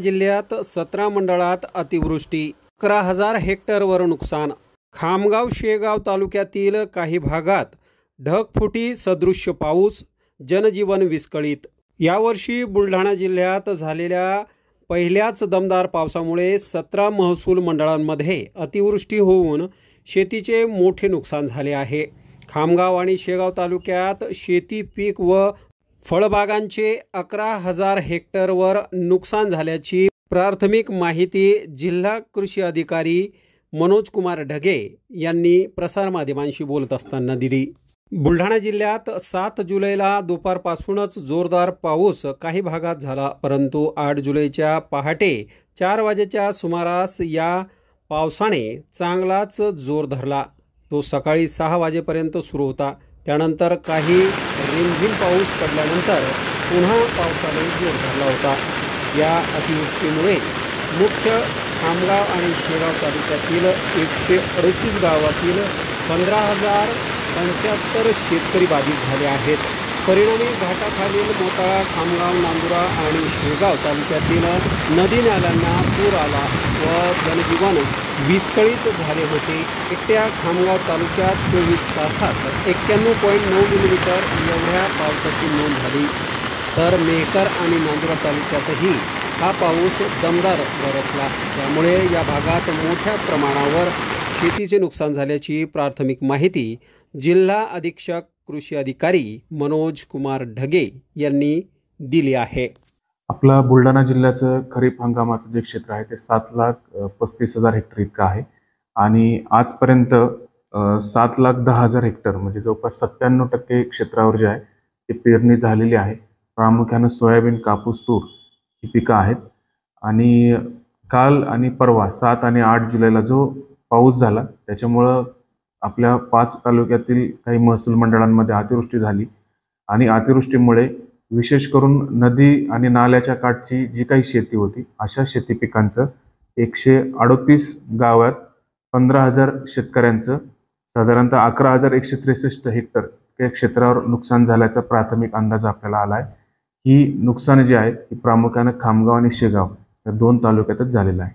जिल्ह्यात 17 मंडळात अतिवृष्टी, 11,000 हेक्टरवर नुकसान. खामगाव शेगाव तालुक्यातील काही भागात ढगफुटी सदृश्य पाऊस, जनजीवन विस्कळीत. यावर्षी बुलढाणा जिल्ह्यात झालेल्या पहिल्याच दमदार पावसामुळे 17 महसूल मंडळांमध्ये अतिवृष्टी होऊन शेतीचे मोठे नुकसान झाले आहे. खामगाव आणि शेगाव तालुक्यात शेती पीक व फळबागांचे 11,000 हेक्टरवर नुकसान झाल्याची प्राथमिक माहिती जिल्हा कृषी अधिकारी मनोज कुमार ढगे यांनी प्रसारमाध्यमांशी बोलत असताना दिली. बुलढाणा जिल्ह्यात 7 जुलैला दुपारपासूनच जोरदार पाऊस काही भागात झाला, परंतु 8 जुलैच्या पहाटे 4 वाजेच्या सुमारास या पावसाने चांगलाच जोर धरला. तो सकाळी 6 वाजेपर्यंत सुरू होता. त्यानंतर काही रिमझिम पाऊस पडल्यानंतर पुन्हा पावसाने जोर धरला होता. या अतिवृष्टीमुळे मुख्य खामगाव आणि शेगाव तालुक्यातील 138 गावातील 15,075 शेतकरी बाधित झाले आहेत. परिणामी घाटाखालील मोताळा, खामगाव, नांदुरा आणि शेगाव तालुक्यातील नदी नाल्यांना पूर आला व जनजीवन विस्कळीत झाले होते. एकट्या खामगाव तालुक्यात 24 तासात 91.9 मिलीमीटर एवढ्या पावसाची नोंद झाली. तर मेहकर आणि नांदुरा तालुक्यातही हा पाऊस दमदार बरसला. त्यामुळे या भागात मोठ्या प्रमाणावर शेतीचे नुकसान झाल्याची प्राथमिक माहिती जिल्हा अधीक्षक कृषी अधिकारी मनोज कुमार ढगे यांनी दिली आहे. आपला बुलढाणा जिल्ह्याचं खरीप हंगामाचं जे क्षेत्र आहे ते 7,35,000 हेक्टर इतकं आहे आणि आजपर्यंत 7,10,000 हेक्टर म्हणजे जवळपास 97% क्षेत्रावर जे आहे ते पेरणी झालेली आहे. प्रामुख्याने सोयाबीन, कापूस, तूर ही पिकं आहेत. आणि काल आणि परवा 7 आणि 8 जुलैला जो पाऊस झाला त्याच्यामुळं आपल्या 5 तालुक्यातील काही महसूल मंडळांमध्ये अतिवृष्टी झाली आणि अतिवृष्टीमुळे विशेष करून नदी आणि नाल्याच्या काठची जी काही शेती होती अशा शेती पिकांचं 138 गावात 15,000 शेतकऱ्यांचं साधारणतः 11,163 हेक्टर या क्षेत्रावर नुकसान झाल्याचा प्राथमिक अंदाज आपल्याला आला आहे. ही नुकसान जी आहेत ही प्रामुख्याने खामगाव आणि शेगाव या 2 तालुक्यातच झालेलं आहे.